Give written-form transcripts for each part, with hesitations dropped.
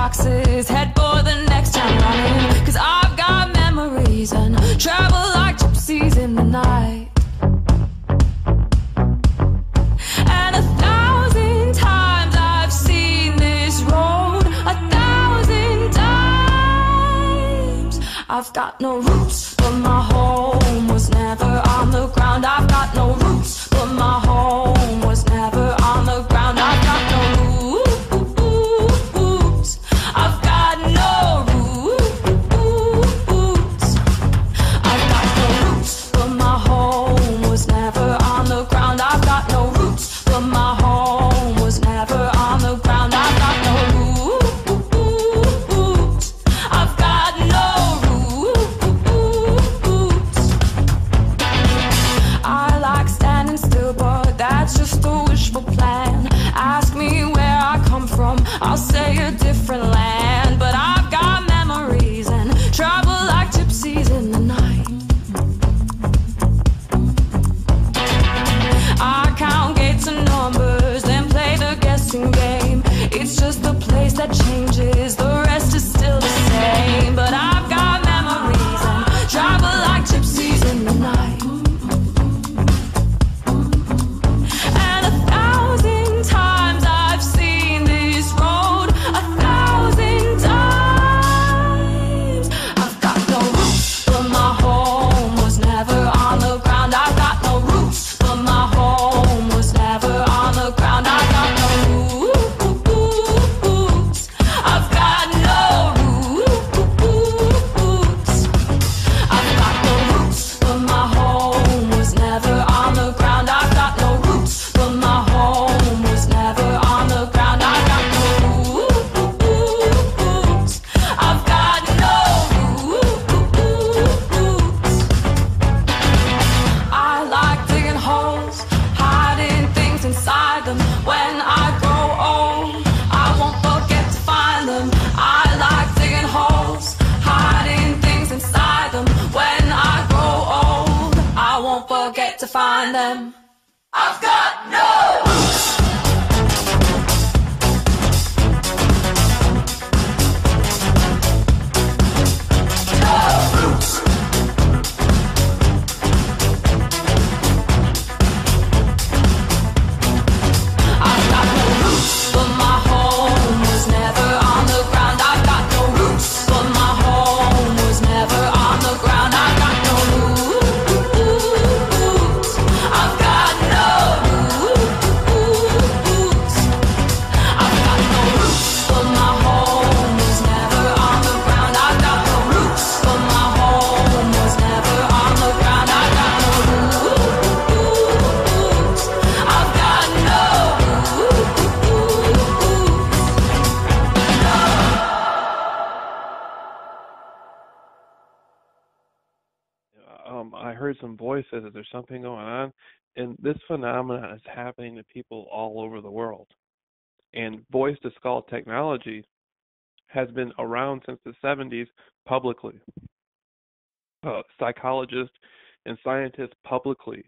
boxes, head for the next time running. Cause I've got memories and travel like gypsies in the night. And 1,000 times I've seen this road, 1,000 times. I've got no roots, but my home was never on the ground. I've got no roots, but my home was never on the ground. I've got no roots. I've got no roots. I've got no roots, but my home was never on the ground. I've got no roots, but my home was never on the ground. I've got no roots. I've got no roots. I like standing still, but that's just a wishful plan. Ask me where I come from, I'll say a different land. But I've got memories and travel like gypsies in the night. I count gates and numbers, then play the guessing game. It's just the place that changes, the rest is still the same. But I've got memories and travel like gypsies in the night. And 1,000 times I've seen this road, 1,000 times. I've got no roots, but my home was never on the ground. I've got no roots, but my home was never on the ground. I've got no roots. I've got no roots. I've got no roots, but my home was never on the ground. I've got no roots, but my home was never on the ground. I've got no roots. I've got no roots. I like digging holes, hiding things inside them. When I grow old, I won't forget to find them. I like digging holes, hiding things inside them. When I grow old, I won't forget to find them. I've got no roots. I've got no roots, but my home was never on the ground. I've got no roots, but my home was never on the ground. I've got no roots. I've got no roots. I've got no roots, but my home was never on the ground. I've got no roots, but my home was never on the ground. I've got no roots. I've got no I heard some voices that there's something going on, and this phenomenon is happening to people all over the world. And voice-to-skull technology has been around since the 70s publicly. Psychologists and scientists publicly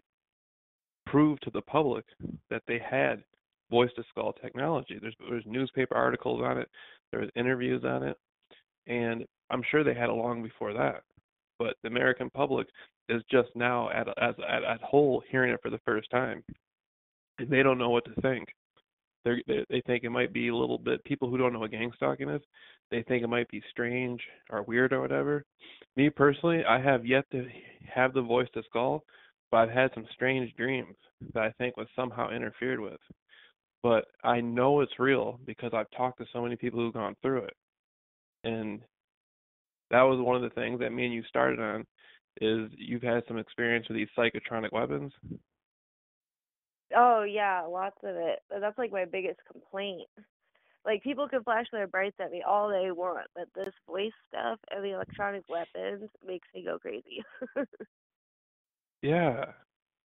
proved to the public that they had voice-to-skull technology. There's newspaper articles on it, there's interviews on it, and I'm sure they had it long before that. But the American public is just now at whole hearing it for the first time, and they don't know what to think. They think it might be a little bit. People who don't know what gang stalking is, they think it might be strange or weird or whatever. Me personally, I have yet to have the voice to skull, but I've had some strange dreams that I think was somehow interfered with. But I know it's real because I've talked to so many people who've gone through it, and that was one of the things that me and you started on. Is you've had some experience with these psychotronic weapons. Oh yeah, lots of it. That's like my biggest complaint. Like people can flash their brights at me all they want, but this voice stuff and the electronic weapons makes me go crazy. Yeah,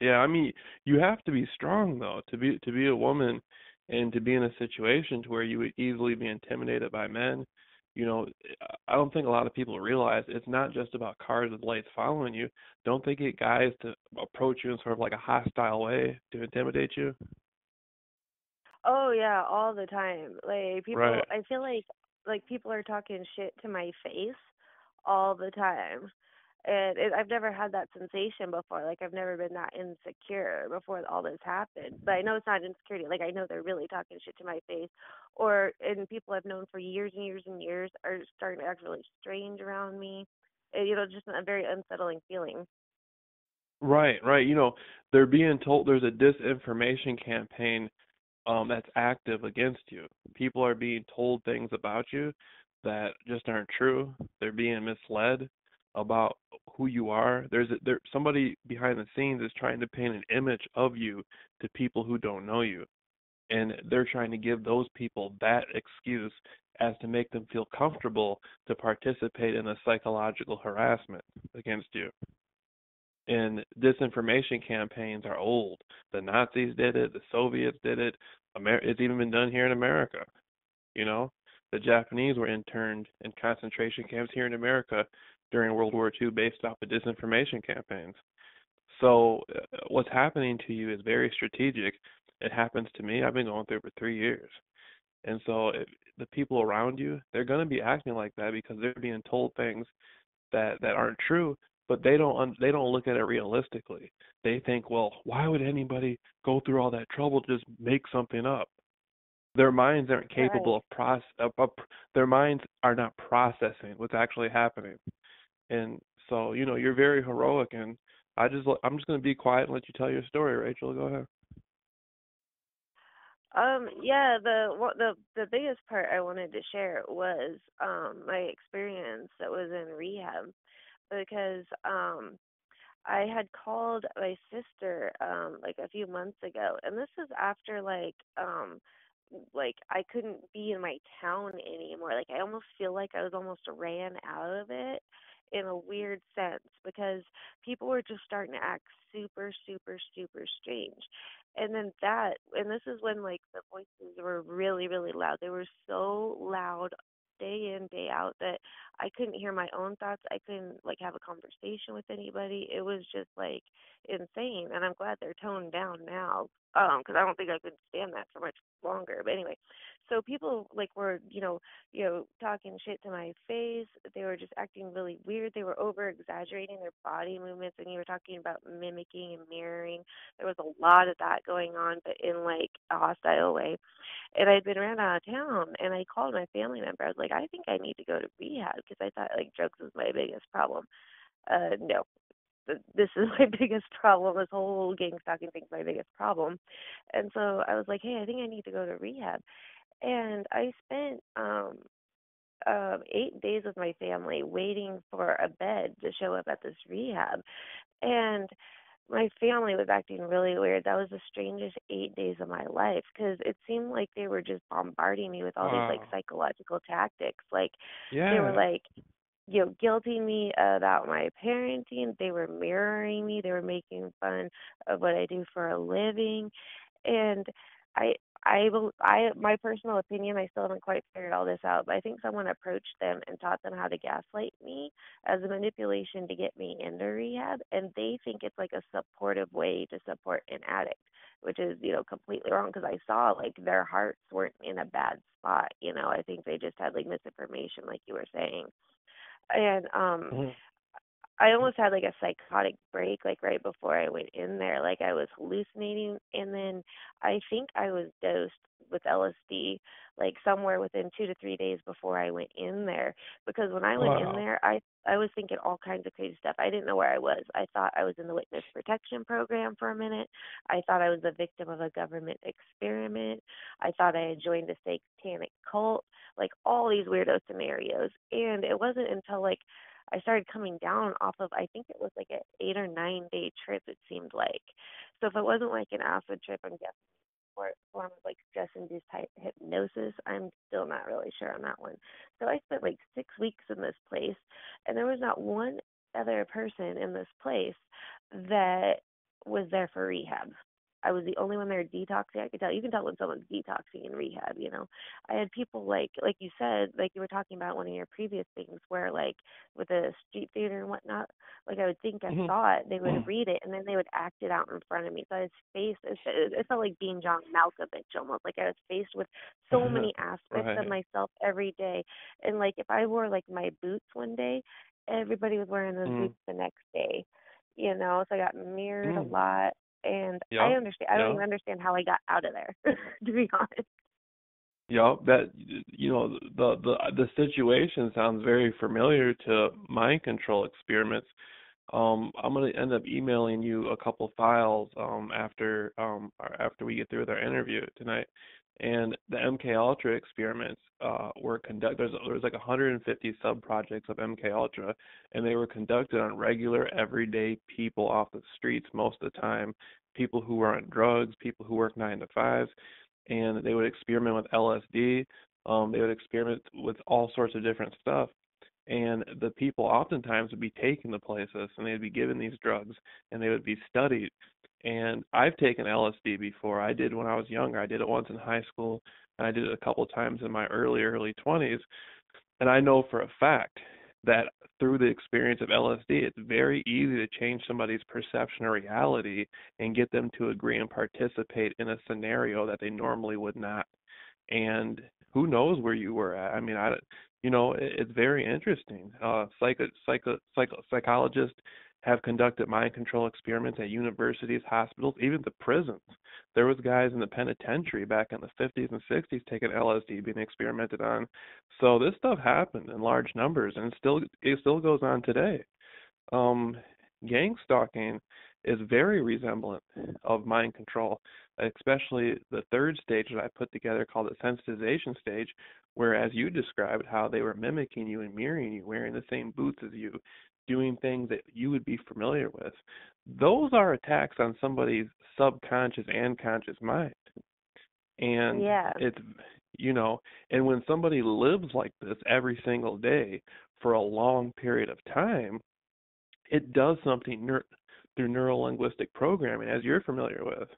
yeah. I mean, you have to be strong though to be a woman and to be in a situation to where you would easily be intimidated by men. You know, I don't think a lot of people realize it's not just about cars with lights following you. Don't they get guys to approach you in sort of like a hostile way to intimidate you? Oh yeah, all the time. Like people, Right. I feel like like people are talking shit to my face all the time. And I've never had that sensation before. Like I've never been that insecure before all this happened. But I know it's not insecurity. Like I know they're really talking shit to my face. Or and people I've known for years and years and years are starting to act really strange around me. And, just a very unsettling feeling. Right, right. They're being told there's a disinformation campaign that's active against you. People are being told things about you that just aren't true. They're being misled about who you are. Somebody behind the scenes is trying to paint an image of you to people who don't know you, and they're trying to give those people that excuse as to make them feel comfortable to participate in the psychological harassment against you. And disinformation campaigns are old. The Nazis did it, the Soviets did it. It's even been done here in America. You know, the Japanese were interned in concentration camps here in America during World War II based off of disinformation campaigns. So what's happening to you is very strategic. It happens to me. I've been going through it for 3 years. And so the people around you, they're going to be acting like that because they're being told things that aren't true, but they don't look at it realistically. They think, well, why would anybody go through all that trouble to just make something up? Their minds aren't capable Right. of their minds are not processing what's actually happening. And so, you're very heroic, and I'm just going to be quiet and let you tell your story, Rachel. Go ahead. Yeah, the biggest part I wanted to share was my experience that was in rehab because I had called my sister like a few months ago, and this is after like I couldn't be in my town anymore. Like I almost feel like I was almost ran out of it in a weird sense because people were just starting to act super super super strange. And this is when like the voices were really really loud. They were so loud day in day out that I couldn't hear my own thoughts. I couldn't like have a conversation with anybody. It was just like insane, and I'm glad they're toned down now. Because I don't think I could stand that for much longer. But anyway, so people like were talking shit to my face. They were just acting really weird. They were over exaggerating their body movements, and you were talking about mimicking and mirroring. There was a lot of that going on, but in like a hostile way. And I'd been ran out of town, and I called my family member. I was like, I think I need to go to rehab because I thought like drugs was my biggest problem. No, this is my biggest problem. This whole gang stalking thing's my biggest problem. And so I was like, hey, I think I need to go to rehab. And I spent 8 days with my family waiting for a bed to show up at this rehab. And my family was acting really weird. That was the strangest 8 days of my life because it seemed like they were just bombarding me with all these like Wow. psychological tactics. Like they were Yeah. like, guilting me about my parenting. They were mirroring me. They were making fun of what I do for a living, and I, my personal opinion, I still haven't quite figured all this out, but I think someone approached them and taught them how to gaslight me as a manipulation to get me into rehab, and they think it's like a supportive way to support an addict. Which is, completely wrong because I saw like their hearts weren't in a bad spot. I think they just had like misinformation, like you were saying. And Mhm. I almost had like a psychotic break like right before I went in there. Like I was hallucinating, and then I think I was dosed with LSD like somewhere within 2 to 3 days before I went in there. Because when I went in Wow. there, I was thinking all kinds of crazy stuff. I didn't know where I was. I thought I was in the witness protection program for a minute. I thought I was a victim of a government experiment. I thought I had joined a satanic cult. Like all these weirdo scenarios. And it wasn't until like I started coming down off of, I think it was like an 8 or 9 day trip, it seemed like. So if it wasn't like an acid trip, I'm guessing for a form of like stress induced hypnosis. I'm still not really sure on that one. So I spent like 6 weeks in this place, and there was not one other person in this place that was there for rehab. I was the only one there detoxing. I could tell. You can tell when someone's detoxing in rehab. I had people like you said, like you were talking about one of your previous things, where like with the street theater and whatnot. Like I would think I Hmm. saw it, they would read it, and then they would act it out in front of me. So I was faced. It felt like being John Malkovich almost. Like I was faced with so many aspects of Right. myself every day, and like if I wore like my boots one day, everybody was wearing those Mm. boots the next day. So I got mirrored a Mm. lot, and I Yep. understand. I don't even Yep. understand how I got out of there, to be honest. Yep. That the situation sounds very familiar to mind control experiments. I'm gonna end up emailing you a couple files after we get through with our interview tonight. And the MK Ultra experiments were conducted. There's like 150 sub projects of MK Ultra, and they were conducted on regular, everyday people off the streets most of the time. People who were on drugs, people who work 9 to 5s, and they would experiment with LSD. They would experiment with all sorts of different stuff, and the people oftentimes would be taken to places and they'd be given these drugs and they would be studied. And I've taken LSD before. I did when I was younger. I did it once in high school, and I did it a couple times in my early 20s. And I know for a fact that through the experience of LSD, it's very easy to change somebody's perception of reality and get them to agree and participate in a scenario that they normally would not. And who knows where you were at? I mean, it's very interesting. Psychologists have conducted mind control experiments at universities, hospitals, even the prisons. There was guys in the penitentiary back in the 50s and 60s taking LSD being experimented on. So this stuff happened in large numbers, and it still goes on today. Um, Gang stalking is very resemblant of mind control, especially the third stage that I put together called the sensitization stage, where, as you described, how they were mimicking you and mirroring you, wearing the same boots as you, doing things that you would be familiar with. Those are attacks on somebody's subconscious and conscious mind. And Yeah. it's, you know, and when somebody lives like this every single day for a long period of time, it does something through neuro-linguistic programming, as you're familiar with.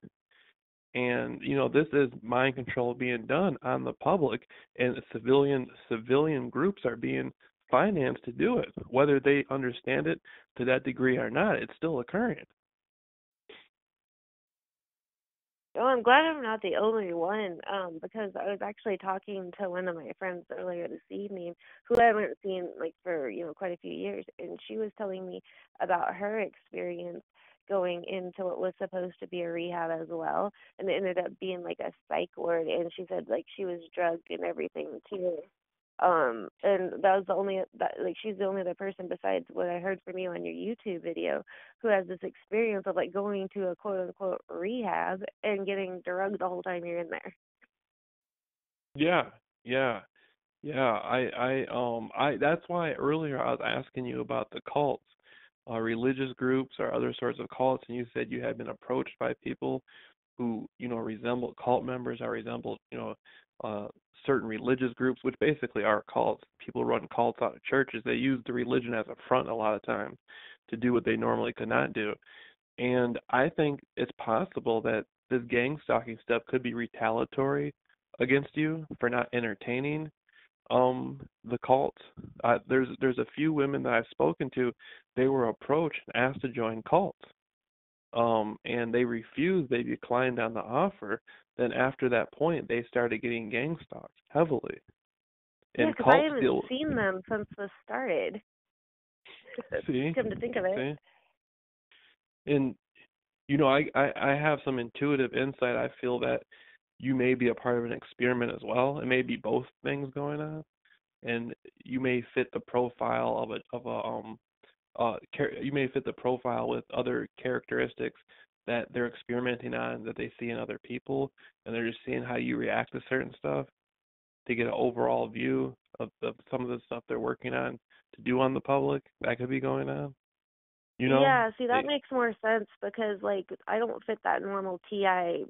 And this is mind control being done on the public, and civilian groups are being financed to do it. Whether they understand it to that degree or not, it's still occurring. Well, I'm glad I'm not the only one, because I was actually talking to one of my friends earlier this evening who I haven't seen like for, quite a few years, and she was telling me about her experience going into what was supposed to be a rehab as well, and it ended up being like a psych ward, and she said like she was drugged and everything too. And that was the only that like she's the only other person besides what I heard from you on your YouTube video who has this experience of like going to a quote unquote rehab and getting drugged the whole time you're in there. Yeah, yeah, yeah. I that's why earlier I was asking you about the cults, religious groups or other sorts of cults, and you said you had been approached by people who resemble cult members or resemble uh certain religious groups, which basically are cults. People run cults out of churches. They use the religion as a front a lot of times to do what they normally could not do. And I think it's possible that this gang stalking stuff could be retaliatory against you for not entertaining the cult. There's a few women that I've spoken to. They were approached and asked to join cults, and they refused. They declined on the offer. Then after that point, they started getting gang stalked heavily. Yeah, And because I cults haven't deal. seen them since this started. See, Come to think of it. see, and I have some intuitive insight. I feel that you may be a part of an experiment as well. It may be both things going on, and you may fit the profile you may fit the profile with other characteristics that they're experimenting on that they see in other people, and they're just seeing how you react to certain stuff to get an overall view of some of the stuff they're working on to do on the public. That could be going on. You know? Yeah, see, that It, makes more sense because, like, I don't fit that normal TI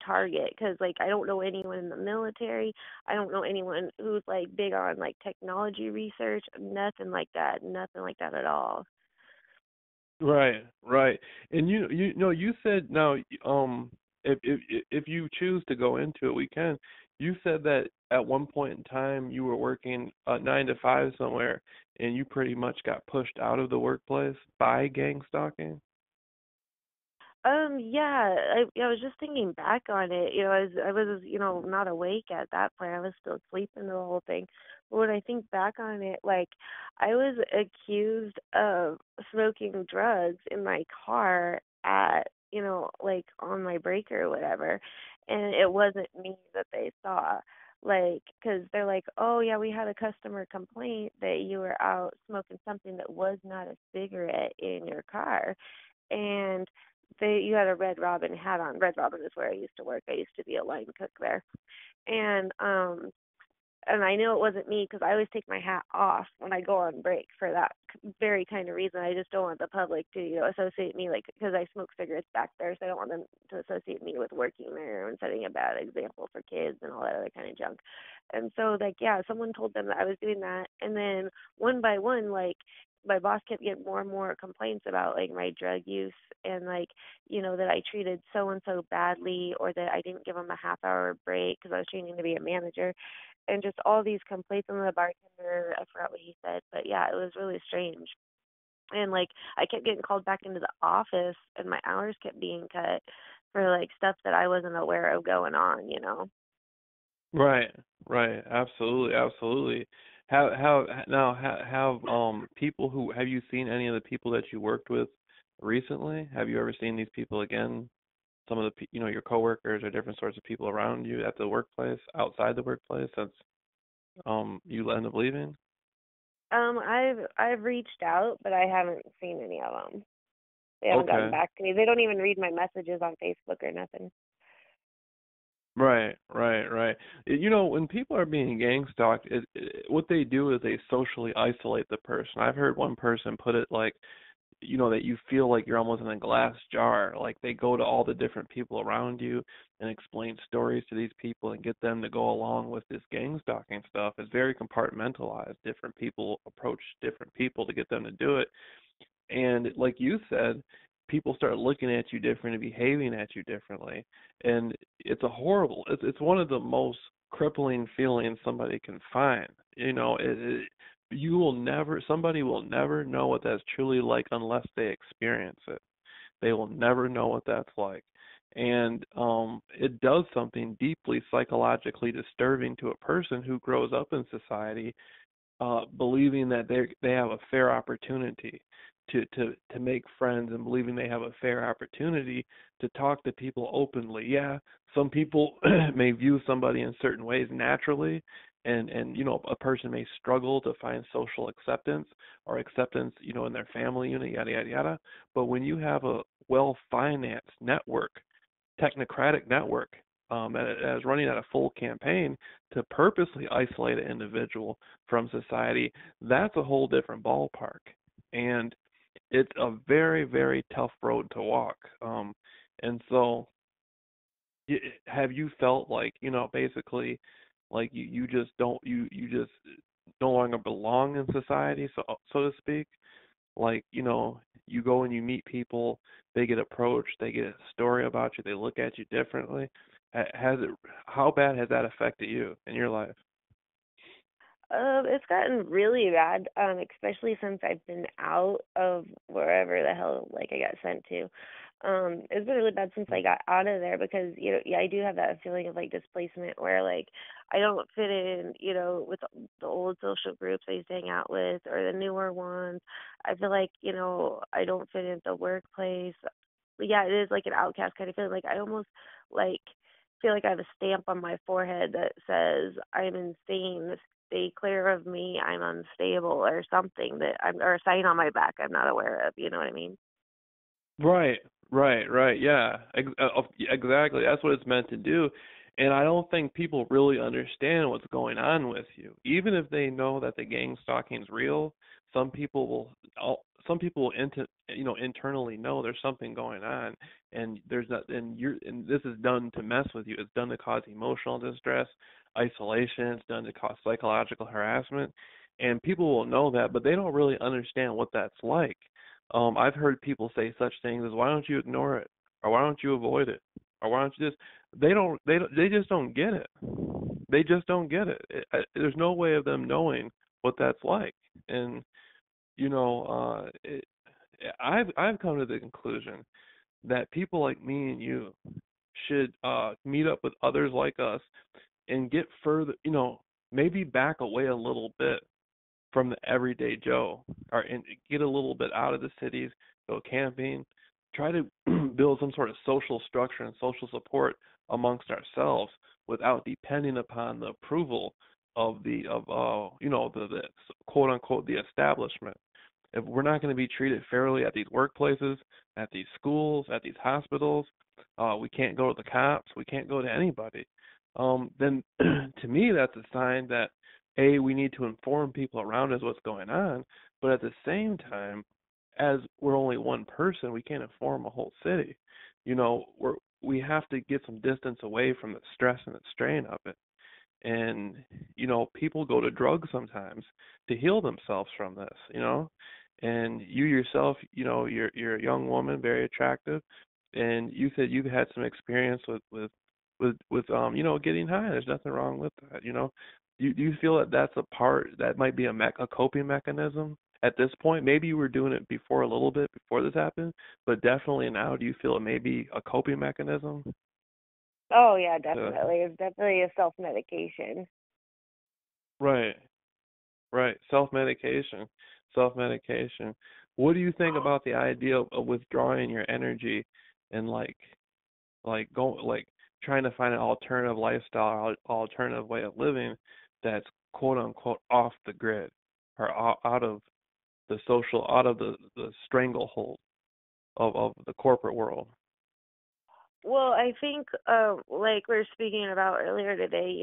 target because, like, I don't know anyone in the military. I don't know anyone who's, like, big on, like, technology research. Nothing like that. Nothing like that at all. right, right. And you said now. if you choose to go into it, we can. You said that at one point in time you were working 9 to 5 somewhere, and you pretty much got pushed out of the workplace by gang stalking. Yeah, I was just thinking back on it. I was, not awake at that point. I was still sleeping the whole thing. But when I think back on it, like I was accused of smoking drugs in my car at, like on my break or whatever, and it wasn't me that they saw. Like, because they're like, oh yeah, we had a customer complaint that you were out smoking something that was not a cigarette in your car, and you had a Red Robin hat on. Red Robin is where I used to work. I used to be a line cook there. And and I knew it wasn't me because I always take my hat off when I go on break for that very kind of reason. I just don't want the public to, associate me, like, because I smoke cigarettes back there, so I don't want them to associate me with working there and setting a bad example for kids and all that other kind of junk. And so, like, yeah, someone told them that I was doing that, and then one by one, like, my boss kept getting more and more complaints about like my drug use and like that I treated so and so badly or that I didn't give them a half hour break because I was training to be a manager and just all these complaints on the bartender. I forgot what he said, but yeah, it was really strange. And like I kept getting called back into the office, and my hours kept being cut for like stuff that I wasn't aware of going on. Right, right, absolutely, absolutely. Have people who have you seen any of the people that you worked with recently? Have you ever seen these people again? Some of the your coworkers or different sorts of people around you at the workplace, outside the workplace, since you end up leaving? I've reached out, but I haven't seen any of them. They haven't gotten Okay. back to me. They don't even read my messages on Facebook or nothing. Right, right, right. When people are being gang stalked, what they do is they socially isolate the person. I've heard one person put it like, that you feel like you're almost in a glass jar. Like they go to all the different people around you and explain stories to these people and get them to go along with this gang stalking stuff. It's very compartmentalized. Different people approach different people to get them to do it. And like you said, people start looking at you different and behaving at you differently. And it's one of the most crippling feelings somebody can find. Somebody will never know what that's truly like unless they experience it. They will never know what that's like. And it does something deeply psychologically disturbing to a person who grows up in society believing that they have a fair opportunity to make friends and believing they have a fair opportunity to talk to people openly. Yeah, some people may view somebody in certain ways naturally, and a person may struggle to find social acceptance or acceptance in their family unit, yada yada yada. But when you have a well-financed network, technocratic network that is running at a full campaign to purposely isolate an individual from society, that's a whole different ballpark. And it's a very, very tough road to walk. And so, have you felt like, basically, like you just don't, you just no longer belong in society, so to speak? Like, you go and you meet people, they get approached, they get a story about you, they look at you differently. How bad has that affected you in your life? It's gotten really bad, especially since I've been out of wherever the hell like I got sent to. It's been really bad since I got out of there because yeah, I do have that feeling of like displacement where like I don't fit in, with the old social groups I used to hang out with or the newer ones. I feel like, I don't fit in the workplace. Yeah, it is like an outcast kind of feeling. Like I almost like feel like I have a stamp on my forehead that says I'm insane. Stay clear of me. I'm unstable or something or a sign on my back I'm not aware of. You know what I mean? Right, right, right. Yeah, exactly. That's what it's meant to do. And I don't think people really understand what's going on with you. Even if they know that the gang stalking is real, some people some people will internally know there's something going on, and there's not, and this is done to mess with you. It's done to cause emotional distress, isolation. It's done to cause psychological harassment, and people will know that, but they don't really understand what that's like. I've heard people say such things as, "Why don't you ignore it?" or "Why don't you avoid it?" or why don't you just they just don't get it. They just don't get it. There's no way of them knowing what that's like. And you know, I've come to the conclusion that people like me and you should meet up with others like us and get further, maybe back away a little bit from the everyday Joe, or and get a little bit out of the cities, go camping, try to build some sort of social structure and social support amongst ourselves without depending upon the approval of the quote unquote the establishment. If we're not going to be treated fairly at these workplaces, at these schools, at these hospitals, we can't go to the cops, we can't go to anybody. Then to me that's a sign that we need to inform people around us what's going on, but at the same time, as we're only one person, we can't inform a whole city. We have to get some distance away from the stress and the strain of it. And people go to drugs sometimes to heal themselves from this. And you yourself, you're a young woman, very attractive, and you said you've had some experience with getting high. There's nothing wrong with that. Do you feel that that's a part that might be a coping mechanism at this point? Maybe you were doing it before, a little bit before this happened, but definitely now, do you feel it may be a coping mechanism? Oh yeah, To, definitely. It's definitely a self-medication. right, right. Self-medication, self-medication. What do you think about the idea of withdrawing your energy and like trying to find an alternative lifestyle, alternative way of living that's quote unquote off the grid, or out of out of the stranglehold of the corporate world? Well, I think, like we were speaking about earlier today,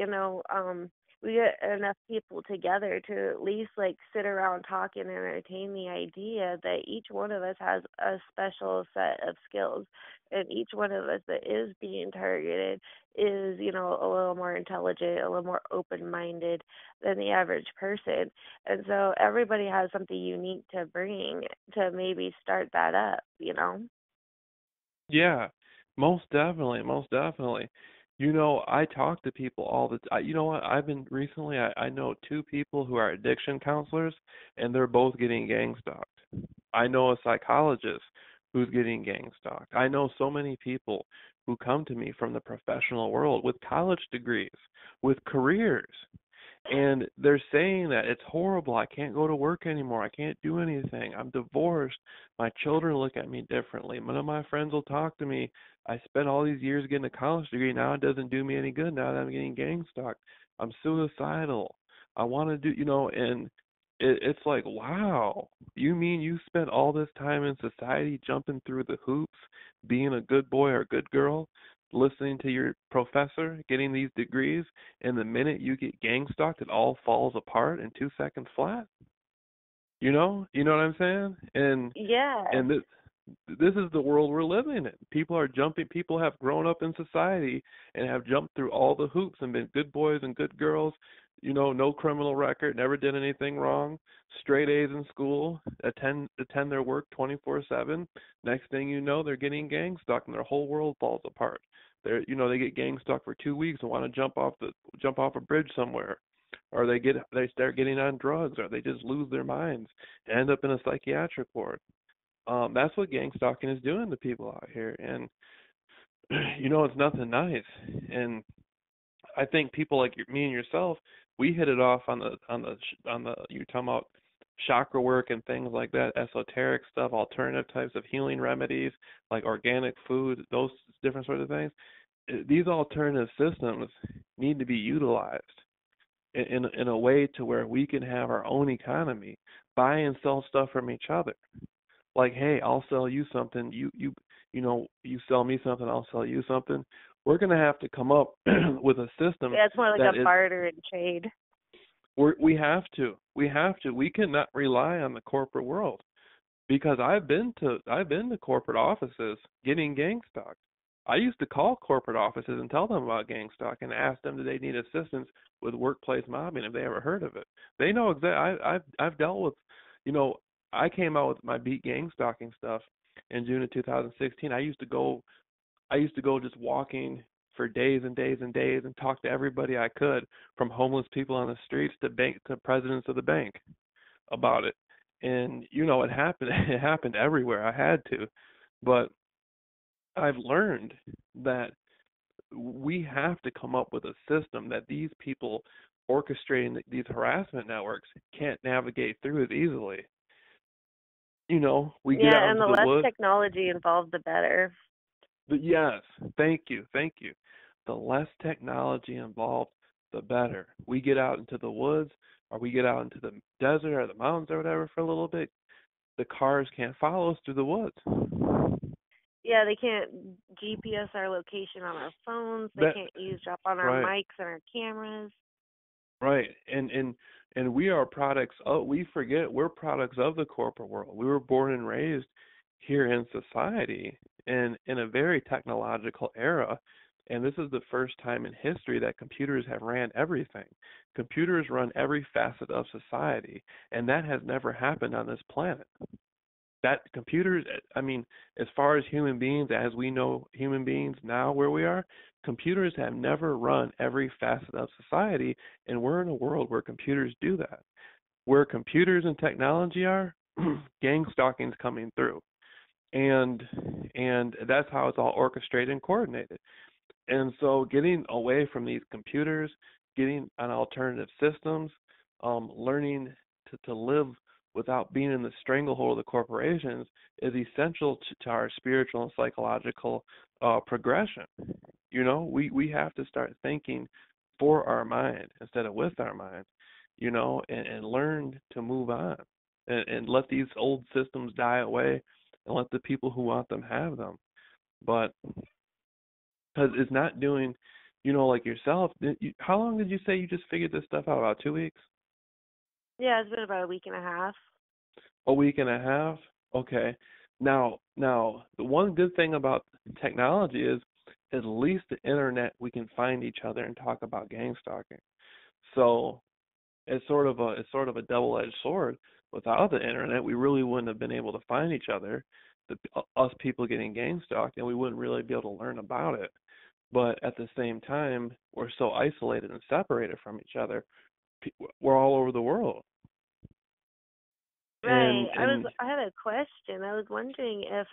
we get enough people together to at least like sit around talk and entertain the idea that each one of us has a special set of skills, and each one of us that is being targeted is, a little more intelligent, a little more open-minded than the average person, and so everybody has something unique to bring to maybe start that up. Yeah, most definitely, most definitely. I talk to people all the time. You know what? I've been recently, I know two people who are addiction counselors, and they're both getting gang stalked. I know a psychologist who's getting gang stalked. I know so many people who come to me from the professional world with college degrees, with careers, and they're saying that it's horrible. I can't go to work anymore. I can't do anything. I'm divorced. My children look at me differently. One of my friends will talk to me. I spent all these years getting a college degree. Now it doesn't do me any good now that I'm getting gang stalked. I'm suicidal. I want to and it's like, wow, you mean you spent all this time in society jumping through the hoops, being a good boy or good girl, listening to your professor, getting these degrees, and the minute you get gang stalked, it all falls apart in 2 seconds flat. You know what I'm saying? And Yeah. and this is the world we're living in. People are jumping. People have grown up in society and have jumped through all the hoops and been good boys and good girls. No criminal record, never did anything wrong, straight A's in school, attend their work 24/7. Next thing you know, they're getting gang stalked and their whole world falls apart. They get gang stalked for 2 weeks and want to jump off a bridge somewhere, or they start getting on drugs, or they just lose their minds and end up in a psychiatric ward. That's what gang stalking is doing to people out here, and it's nothing nice. And I think people like me and yourself, we hit it off on the you talking about chakra work and things like that, esoteric stuff, alternative types of healing remedies like organic food, those different sorts of things. These alternative systems need to be utilized in a way to where we can have our own economy, buy and sell stuff from each other. Like, hey, I'll sell you something, you sell me something, I'll sell you something. We're gonna have to come up with a system Yeah, it's more like that a is barter and trade. we cannot rely on the corporate world, because I've been to corporate offices getting gang stalked. I used to call corporate offices and tell them about gang stalk and ask them, do they need assistance with workplace mobbing, if they ever heard of it. They know exactly. I've dealt with, you know, I came out with my beat gang stalking stuff in June of 2016. I used to go I used to go just walking for days and days and days and talk to everybody I could, from homeless people on the streets to presidents of the bank, about it. And it happened. It happened everywhere. I had to, but I've learned that we have to come up with a system that these people orchestrating these harassment networks can't navigate through as easily. We get Yeah, out and into the the less woods. technology involved, the better. But yes, thank you, thank you. The less technology involved, the better. We get out into the woods, or we get out into the desert or the mountains or whatever for a little bit. The cars can't follow us through the woods. Yeah, they can't GPS our location on our phones. They That can't eavesdrop on our right. mics and our cameras. Right. And we are products of, we forget we're products of the corporate world. We were born and raised here in society and in a very technological era. And this is the first time in history that computers have ran everything. Computers run every facet of society, and that has never happened on this planet. That computers, I mean, as far as human beings, as we know human beings now where we are, computers have never run every facet of society, and we're in a world where computers do that. Where computers and technology are, gang stalking's coming through. And that's how it's all orchestrated and coordinated. And so getting away from these computers, getting on alternative systems, learning to live without being in the stranglehold of the corporations is essential to our spiritual and psychological progression. We have to start thinking for our mind instead of with our mind, and learn to move on and let these old systems die away and let the people who want them have them. But because it's not doing, like yourself. How long did you say you just figured this stuff out? About 2 weeks? Yeah, it's been about a week and a half. A week and a half? Okay. Now, the one good thing about technology is, at least the internet, we can find each other and talk about gang stalking. So it's sort of a double-edged sword. Without the internet, we really wouldn't have been able to find each other, us people getting gang stalked, and we wouldn't really be able to learn about it. But at the same time, we're so isolated and separated from each other. We're all over the world, Right. and I had a question. I was wondering if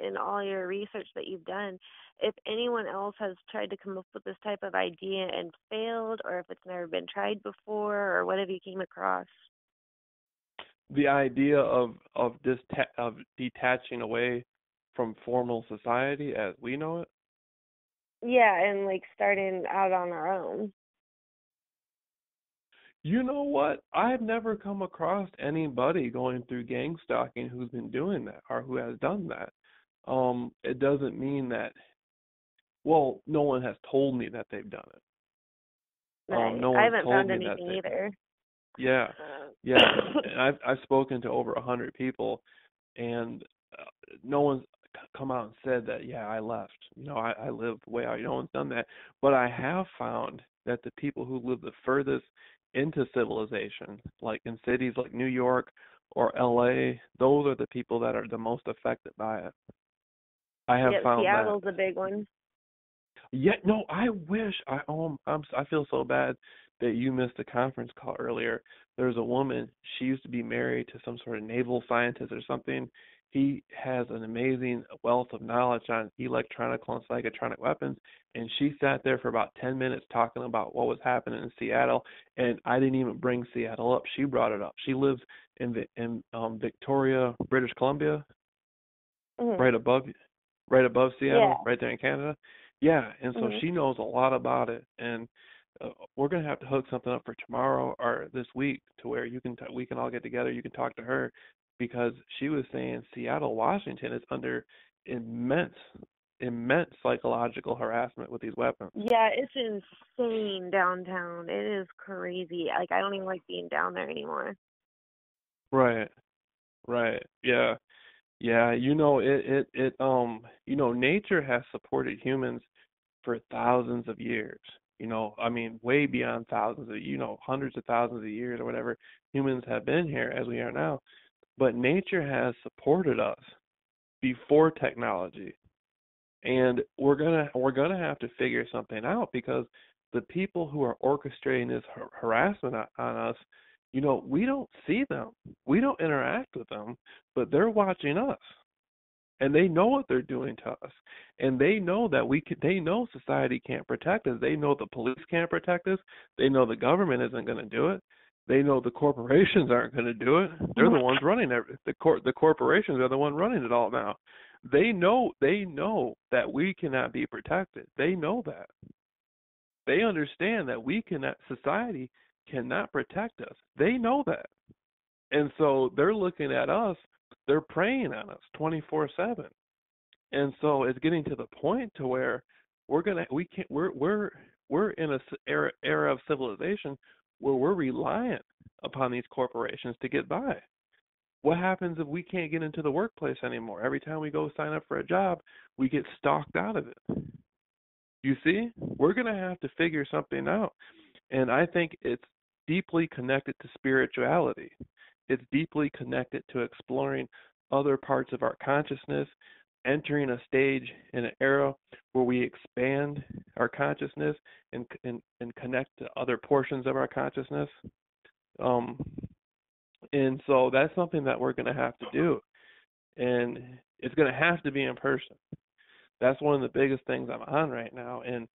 in all your research that you've done, if anyone else has tried to come up with this type of idea and failed, or if it's never been tried before, or what have you came across? the idea of detaching away from formal society as we know it. Yeah, and like starting out on our own. You know what? I've never come across anybody going through gang stalking who's been doing that or who has done that. It doesn't mean that. Well, no one has told me that they've done it. Right. No I one's haven't told found me that anything they. either. Yeah, yeah. And I've spoken to over 100 people, and no one's come out and said that. Yeah, I left. I live the way I. No one's done that. But I have found that the people who live the furthest into civilization, like in cities like New York or L.A., those are the people that are the most affected by it. I have Yeah, found that. Seattle's a big one. Yeah, no, I wish I feel so bad that you missed the conference call earlier. There's a woman, she used to be married to some sort of naval scientist or something. He has an amazing wealth of knowledge on electronical and psychotronic weapons, and she sat there for about 10 minutes talking about what was happening in Seattle, and I didn't even bring Seattle up. She brought it up. She lives in Victoria, British Columbia, Mhm. right above right above Yeah. Seattle, right there in Canada. Yeah, and so Mhm. she knows a lot about it, and we're gonna have to hook something up for tomorrow or this week to where we can all get together. You can talk to her because she was saying Seattle, Washington is under immense, immense psychological harassment with these weapons. Yeah, it's insane downtown. It is crazy. Like I don't even like being down there anymore. Right, right, yeah. Yeah, nature has supported humans for thousands of years. I mean, way beyond thousands of, hundreds of thousands of years or whatever humans have been here as we are now. But nature has supported us before technology. And we're gonna have to figure something out, because the people who are orchestrating this harassment on us, we don't see them, we don't interact with them, but they're watching us, and they know what they're doing to us, and they know that they know society can't protect us, they know the police can't protect us, they know the government isn't going to do it, they know the corporations aren't going to do it. They're the ones running the corporations are the ones running it all now. They know that we cannot be protected. They know that. They understand that society cannot protect us. They know that. And so they're looking at us, they're preying on us 24/7. And so it's getting to the point to where we're in a era of civilization where we're reliant upon these corporations to get by. What happens if we can't get into the workplace anymore? Every time we go sign up for a job, we get stalked out of it. You see, we're going to have to figure something out. And I think it's deeply connected to spirituality. It's deeply connected to exploring other parts of our consciousness, entering a stage in an era where we expand our consciousness and connect to other portions of our consciousness. Um, and so that's something that we're going to have to do. And it's going to have to be in person. That's one of the biggest things I'm on right now. And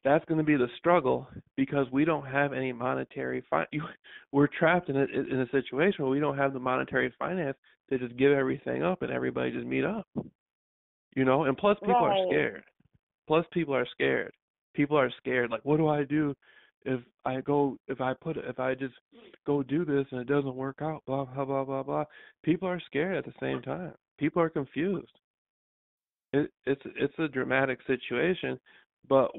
that's going to be the struggle, because we don't have any monetary we're trapped in a situation where we don't have the monetary finance to just give everything up and everybody just meet up. And plus people are Right. scared. People are scared, like, what do I do if I just go do this and it doesn't work out, blah blah blah blah blah. People are scared at the same time. People are confused. It's a dramatic situation, but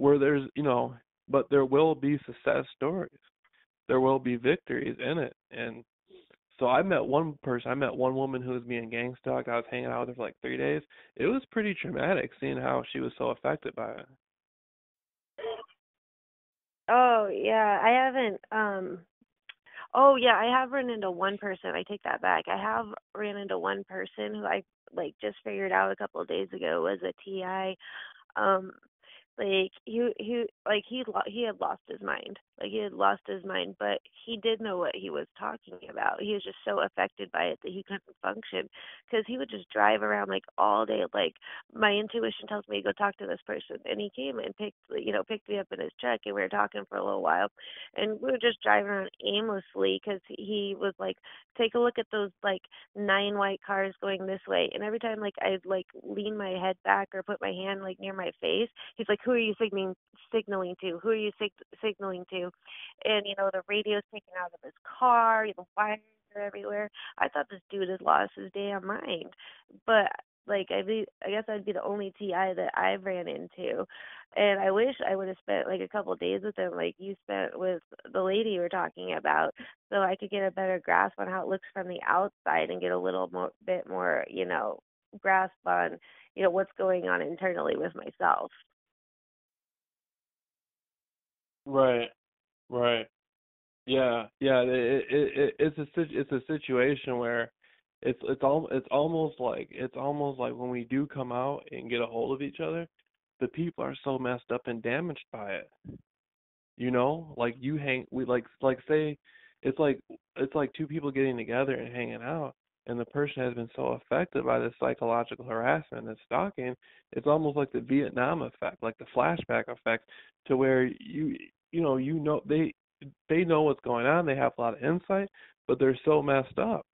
but there will be success stories. There will be victories in it. And so I met one woman who was being gang stalked. I was hanging out with her for like 3 days. It was pretty traumatic seeing how she was so affected by it. Oh yeah, I haven't. Oh yeah, I have run into one person. I take that back. I have ran into one person who I like just figured out a couple of days ago was a TI. Um, like he had lost his mind. Like he had lost his mind, but he did know what he was talking about. He was just so affected by it that he couldn't function because he would just drive around like all day. Like my intuition tells me to go talk to this person, and he came and picked me up in his truck, and we were talking for a little while, and we were just driving around aimlessly because he was like, take a look at those like 9 white cars going this way, and every time like I'd like lean my head back or put my hand like near my face, he's like, who are you signaling to? Who are you signaling to? And the radio's taken out of his car. The wires are everywhere. I thought this dude had lost his damn mind, but like I guess I'd be the only TI that I've ran into, and I wish I would have spent like a couple of days with him, like you spent with the lady you were talking about, so I could get a better grasp on how it looks from the outside and get a little bit more, grasp on, what's going on internally with myself. Right, right. Yeah, yeah. It's a situation where it's almost like when we do come out and get a hold of each other, the people are so messed up and damaged by it. Like you hang we like say it's like it's like two people getting together and hanging out, and the person has been so affected by this psychological harassment and stalking. It's almost like the Vietnam effect, like the flashback effect, to where they know what's going on, they have a lot of insight, but they're so messed up.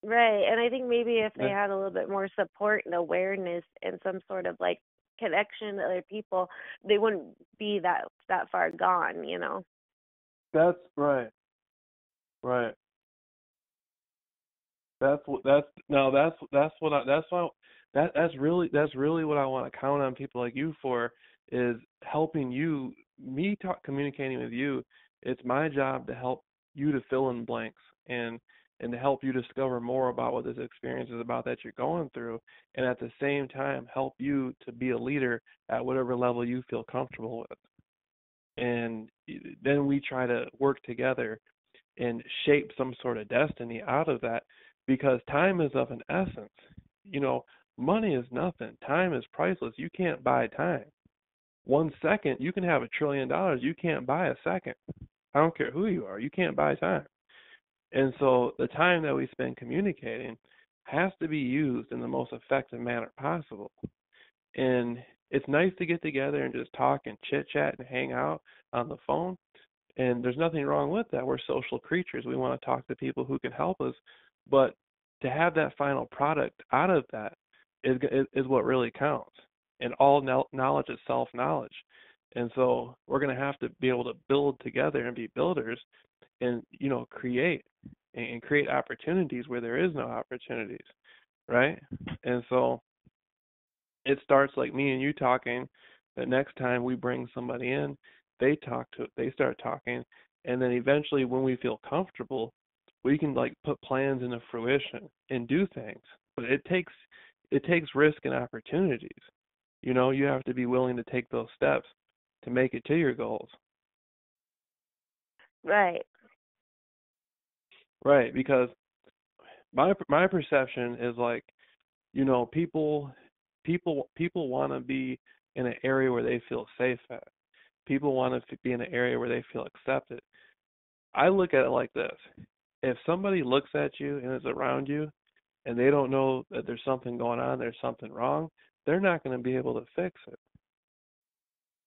Right. And I think maybe if they Yeah. had a little bit more support and awareness and some sort of like connection to other people, they wouldn't be that far gone. That's right. Right. That's really what I want to count on people like you for, is helping you, communicating with you. It's my job to help you to fill in blanks, and to help you discover more about what this experience is about that you're going through, and at the same time help you to be a leader at whatever level you feel comfortable with. And then we try to work together and shape some sort of destiny out of that, because time is of an essence. You know, Money is nothing. Time is priceless. You can't buy time. 1 second, you can have $1 trillion. You can't buy a second. I don't care who you are. You can't buy time. And so the time that we spend communicating has to be used in the most effective manner possible. And it's nice to get together and just talk and chit chat and hang out on the phone. And there's nothing wrong with that. We're social creatures. We want to talk to people who can help us. But to have that final product out of that is what really counts. And all knowledge is self-knowledge. And so we're going to have to be able to build together and be builders and, create and create opportunities where there is no opportunities, right? And so it starts like me and you talking. The next time we bring somebody in, they start talking, and then eventually when we feel comfortable, we can like put plans into fruition and do things. But it takes risk and opportunities. You have to be willing to take those steps to make it to your goals. Right. Right, because my perception is like, people want to be in an area where they feel safe at. People want to be in an area where they feel accepted. I look at it like this. If somebody looks at you and is around you and they don't know that there's something going on, there's something wrong, they're not going to be able to fix it.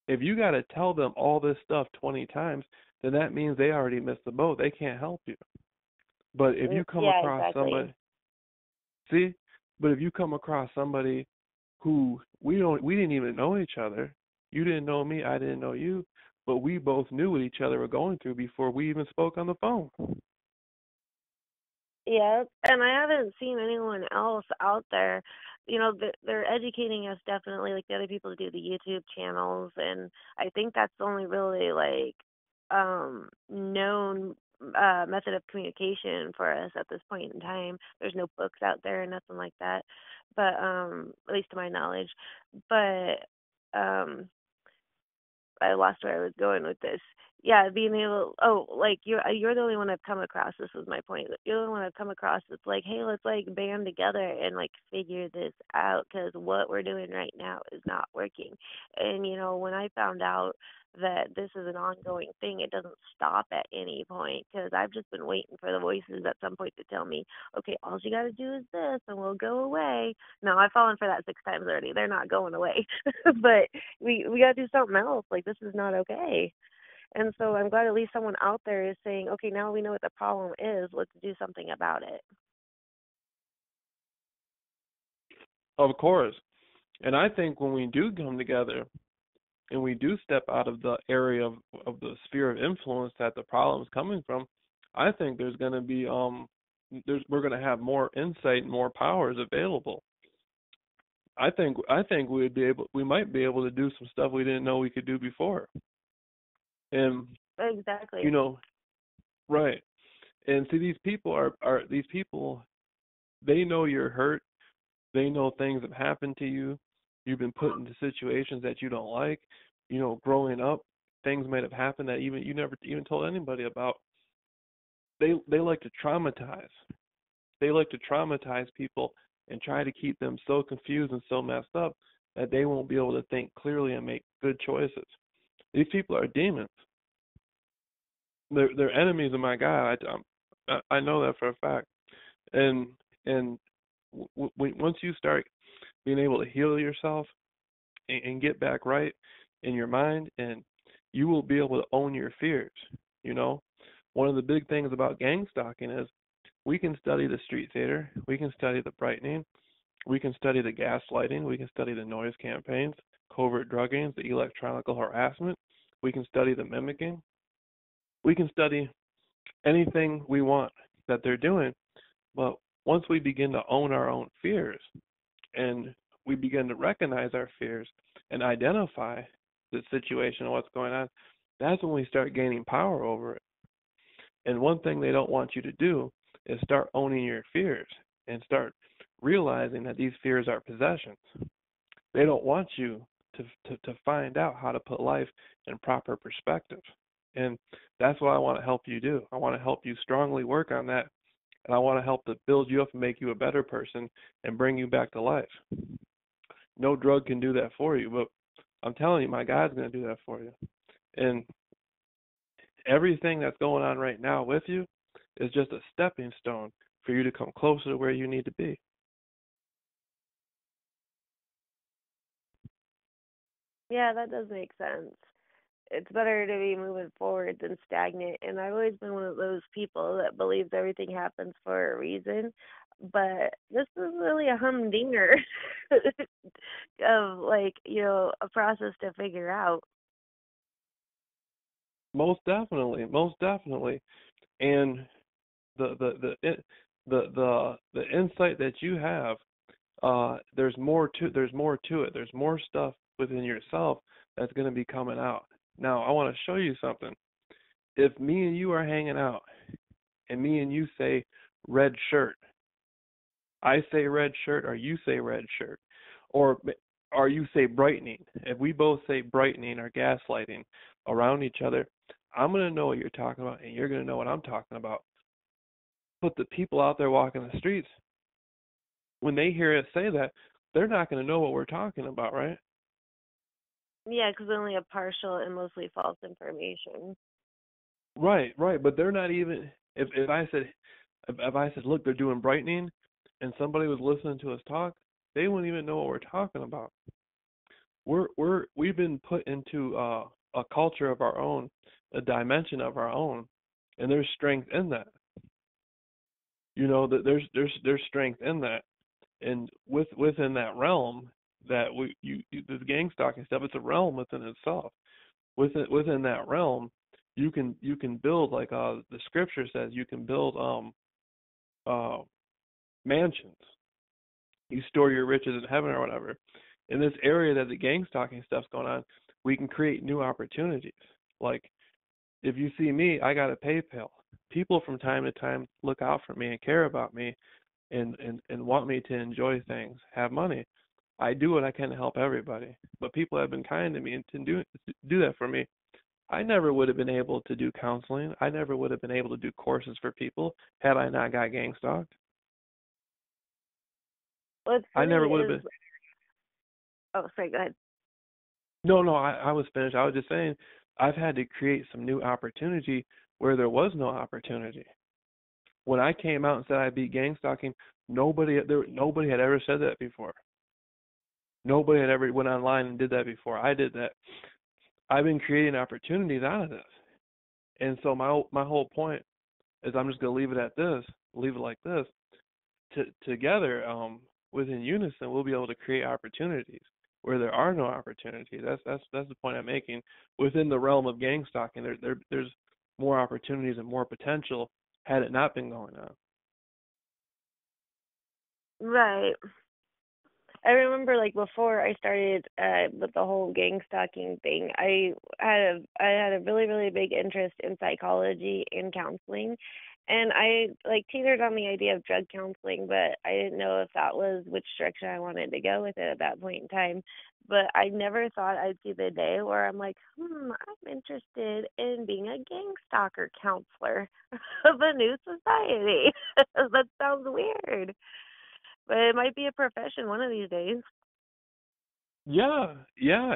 If you got to tell them all this stuff 20 times, then that means they already missed the boat. They can't help you. But if you come Yeah, across exactly. somebody, see, but if you come across somebody who we didn't even know each other, you didn't know me, I didn't know you, but we both knew what each other were going through before we even spoke on the phone. Yeah, and I haven't seen anyone else out there. They're educating us definitely, like the other people who do the YouTube channels, and I think that's the only really like known method of communication for us at this point in time. There's no books out there, nothing like that, but at least to my knowledge. But um I lost where I was going with this. Yeah, being able. Oh, like you're the only one I've come across. This was my point. You're the only one I've come across. It's like, hey, let's like band together and like figure this out because what we're doing right now is not working. And when I found out that this is an ongoing thing, it doesn't stop at any point because I've just been waiting for the voices at some point to tell me, okay, all you got to do is this and we'll go away. No, I've fallen for that 6 times already. They're not going away. But we got to do something else. Like this is not okay. And so I'm glad at least someone out there is saying, okay, now we know what the problem is. Let's do something about it. Of course. And I think when we do come together and we do step out of the area of the sphere of influence that the problem is coming from, I think there's going to be we're going to have more insight and more powers available. I think we might be able to do some stuff we didn't know we could do before. And you Exactly. know, right. And see, these people, they know you're hurt. They know things have happened to you. You've been put into situations that you don't like. Growing up, things might have happened that even you never even told anybody about. They like to traumatize. They like to traumatize people and try to keep them so confused and so messed up that they won't be able to think clearly and make good choices. These people are demons. They're enemies of my God. I know that for a fact. And and once you start being able to heal yourself and get back right in your mind, and you will be able to own your fears. You know, one of the big things about gang stalking is we can study the street theater, we can study the brightening, we can study the gaslighting, we can study the noise campaigns, covert drugging, the electronic harassment, we can study the mimicking, we can study anything we want that they're doing. But once we begin to own our own fears and we begin to recognize our fears and identify the situation and what's going on, that's when we start gaining power over it. And one thing they don't want you to do is start owning your fears and start realizing that these fears are possessions. They don't want you to find out how to put life in proper perspective. And that's what I want to help you do. I want to help you strongly work on that and I want to help to build you up and make you a better person and bring you back to life. No drug can do that for you, but I'm telling you, my God's going to do that for you. And everything that's going on right now with you is just a stepping stone for you to come closer to where you need to be. Yeah, that does make sense. It's better to be moving forward than stagnant. And I've always been one of those people that believes everything happens for a reason. But this is really a humdinger of like, a process to figure out. Most definitely, most definitely. And the insight that you have, there's more to it. There's more stuff within yourself that's going to be coming out. Now, I want to show you something. If me and you are hanging out, and me and you say red shirt, I say red shirt, or you say red shirt, or you say brightening. If we both say brightening or gaslighting around each other, I'm going to know what you're talking about, and you're going to know what I'm talking about. But the people out there walking the streets, when they hear us say that, they're not going to know what we're talking about, right? Yeah, because only a partial and mostly false information. Right, right. But they're not even. If I said, if I said, look, they're doing brightening, and somebody was listening to us talk, they wouldn't even know what we're talking about. We've been put into a culture of our own, a dimension of our own, and there's strength in that. You know that there's strength in that, and within that realm that this gang stalking stuff, it's a realm within itself. Within that realm, you can build, like the scripture says, you can build uh mansions. You store your riches in heaven or whatever. In this area that the gang stalking stuff's going on, we can create new opportunities. Like, if you see me, I got a PayPal. People from time to time look out for me and care about me, and want me to enjoy things, have money. I do what I can to help everybody. But people have been kind to me and to do that for me. I never would have been able to do counseling. I never would have been able to do courses for people had I not got gang stalked. What's I funny never would have is, been. oh, sorry, go ahead. No, no, I was finished. I was just saying I've had to create some new opportunity where there was no opportunity. When I came out and said I beat gang stalking, nobody had ever said that before. Nobody had ever went online and did that before. I did that. I've been creating opportunities out of this. And so my whole point is, I'm just gonna leave it at this, leave it like this. Together, within unison, we'll be able to create opportunities where there are no opportunities. That's the point I'm making. Within the realm of gang stalking, there's more opportunities and more potential had it not been going on. Right. I remember like before I started with the whole gang stalking thing, I had a really really big interest in psychology and counseling, and I like teetered on the idea of drug counseling, but I didn't know if that was which direction I wanted to go with it at that point in time. But I never thought I'd see the day where I'm like, I'm interested in being a gang stalker counselor of a new society. That sounds weird. But it might be a profession one of these days. Yeah, yeah.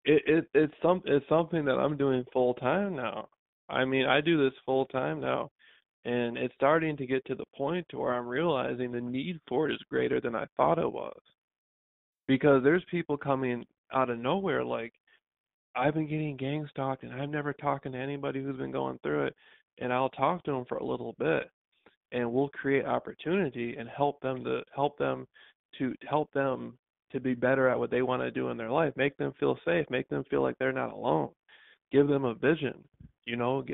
It's something that I'm doing full time now. I mean, I do this full time now, and it's starting to get to the point to where I'm realizing the need for it is greater than I thought it was. Because there's people coming out of nowhere, like, I've been getting gang stalked and I'm never talking to anybody who's been going through it, and I'll talk to them for a little bit, and we'll create opportunity and help them to be better at what they want to do in their life, make them feel safe, make them feel like they're not alone, give them a vision, you know,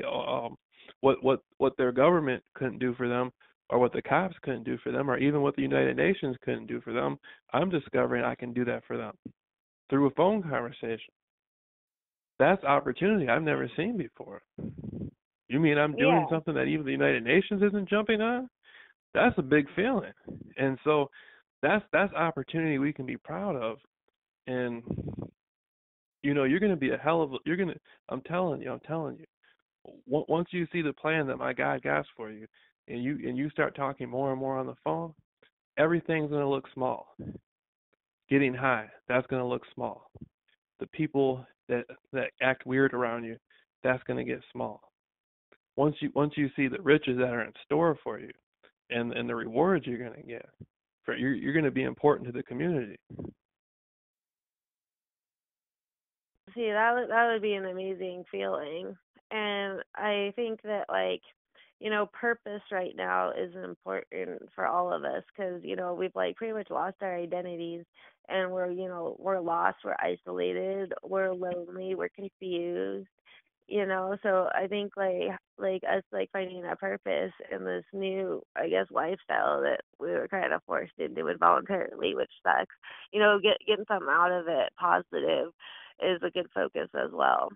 what their government couldn't do for them, or what the cops couldn't do for them, or even what the United Nations couldn't do for them. I'm discovering I can do that for them through a phone conversation. That's opportunity I've never seen before. You mean I'm doing Yeah. something that even the United Nations isn't jumping on? That's a big feeling. And so that's opportunity we can be proud of. And you're going to be a hell of a, you're going to I'm telling you, once you see the plan that my God got for you, and you start talking more and more on the phone, everything's going to look small. Getting high, that's going to look small. The people that act weird around you, that's going to get small. Once you see the riches that are in store for you, and the rewards you're going to get, you're going to be important to the community. See, that would be an amazing feeling. And I think that, like, purpose right now is important for all of us because, we've like pretty much lost our identities, and we're lost, we're isolated, we're lonely, we're confused. So I think like us like finding a purpose in this new, I guess, lifestyle that we were kind of forced into involuntarily, which sucks. Getting something out of it positive is a good focus as well.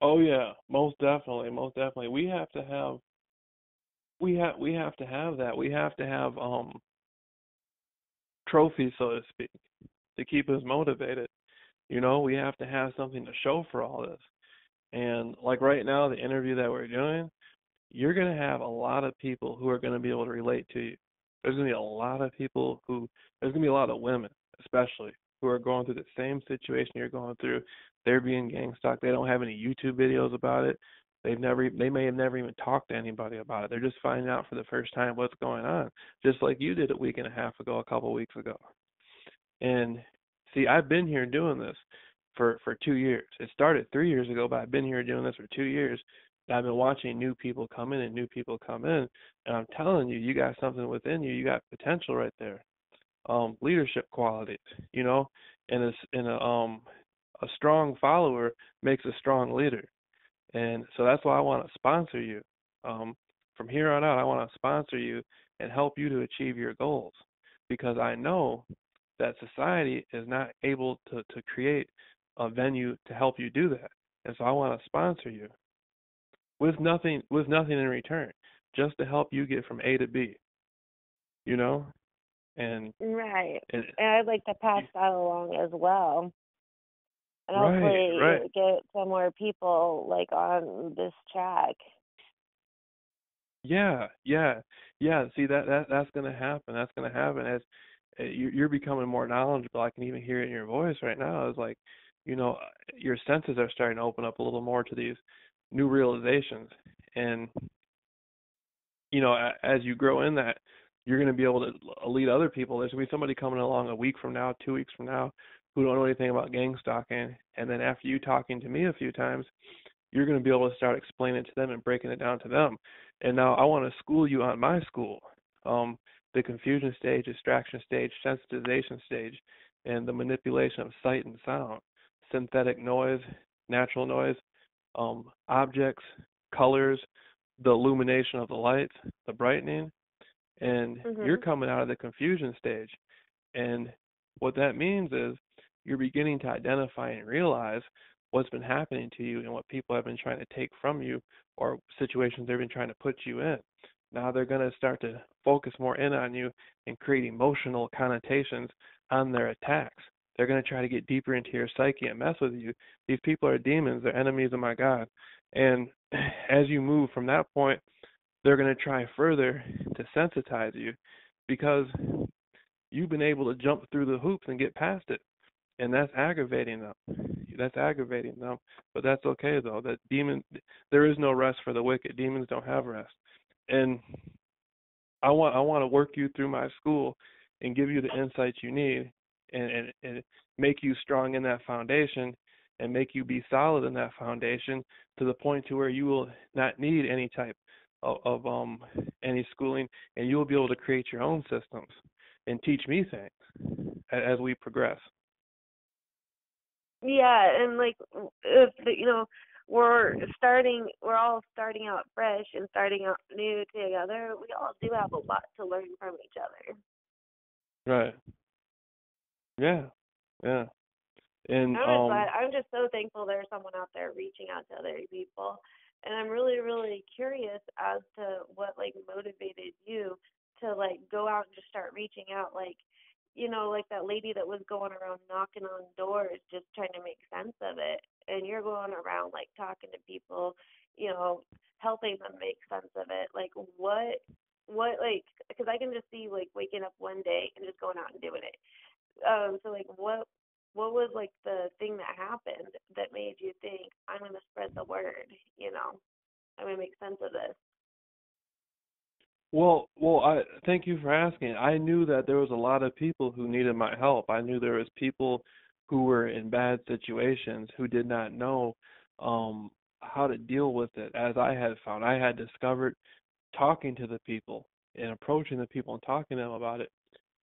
Oh yeah, most definitely, most definitely. We have to have that. We have to have trophies, so to speak, to keep us motivated. We have to have something to show for all this. And like right now, the interview that we're doing, you're going to have a lot of people who are going to be able to relate to you. There's going to be a lot of people there's going to be a lot of women, especially, who are going through the same situation you're going through. They're being gang stalked. They don't have any YouTube videos about it. They may have never even talked to anybody about it. They're just finding out for the first time what's going on, just like you did a week and a half ago, a couple of weeks ago. And see, I've been here doing this for 2 years. It started 3 years ago, but I've been here doing this for 2 years. And I've been watching new people come in and new people come in, and I'm telling you, you got something within you. You got potential right there. Leadership qualities, and a strong follower makes a strong leader. And so that's why I want to sponsor you. Um, from here on out, I want to sponsor you and help you to achieve your goals, because I know that society is not able to create a venue to help you do that. And so I want to sponsor you with nothing in return, just to help you get from A to B, you know? And Right. and And I'd like to pass that along as well. And right, hopefully right. get some more people like on this track. Yeah, yeah, yeah. See, that's gonna happen. That's gonna happen as you're becoming more knowledgeable. I can even hear it in your voice right now. It's like, you know, your senses are starting to open up a little more to these new realizations. And as you grow in that, you're going to be able to lead other people. There's going to be somebody coming along a week from now, 2 weeks from now, who don't know anything about gang stalking. And then after you talking to me a few times, you're going to be able to start explaining it to them and breaking it down to them. And now I want to school you on my school, the confusion stage, distraction stage, sensitization stage, and the manipulation of sight and sound, synthetic noise, natural noise, objects, colors, the illumination of the lights, the brightening, and you're Mhm. coming out of the confusion stage. And what that means is you're beginning to identify and realize what's been happening to you and what people have been trying to take from you, or situations they've been trying to put you in. Now they're going to start to focus more in on you and create emotional connotations on their attacks. They're going to try to get deeper into your psyche and mess with you. These people are demons. They're enemies of my God. And as you move from that point, they're going to try further to sensitize you, because you've been able to jump through the hoops and get past it. And that's aggravating them. That's aggravating them. But that's okay, though. There is no rest for the wicked. Demons don't have rest. And I want to work you through my school and give you the insights you need, and make you strong in that foundation, and make you be solid in that foundation, to the point to where you will not need any type of any schooling, and you will be able to create your own systems and teach me things as we progress. Yeah, and like we're all starting out fresh and starting out new together. We all do have a lot to learn from each other. Right. Yeah. Yeah. And I'm just so thankful there's someone out there reaching out to other people. And I'm really, really curious as to what like motivated you to like go out and just start reaching out, like, like that lady that was going around knocking on doors just trying to make sense of it. And you're going around like talking to people, you know, helping them make sense of it. Like like, because I can just see like waking up one day and just going out and doing it. So like what was like the thing that happened that made you think I'm gonna spread the word, you know? I'm gonna make sense of this. Well, I thank you for asking. I knew that there was a lot of people who needed my help. I knew there was people who were in bad situations who did not know um how to deal with it as I had found. I had discovered talking to the people and approaching the people and talking to them about it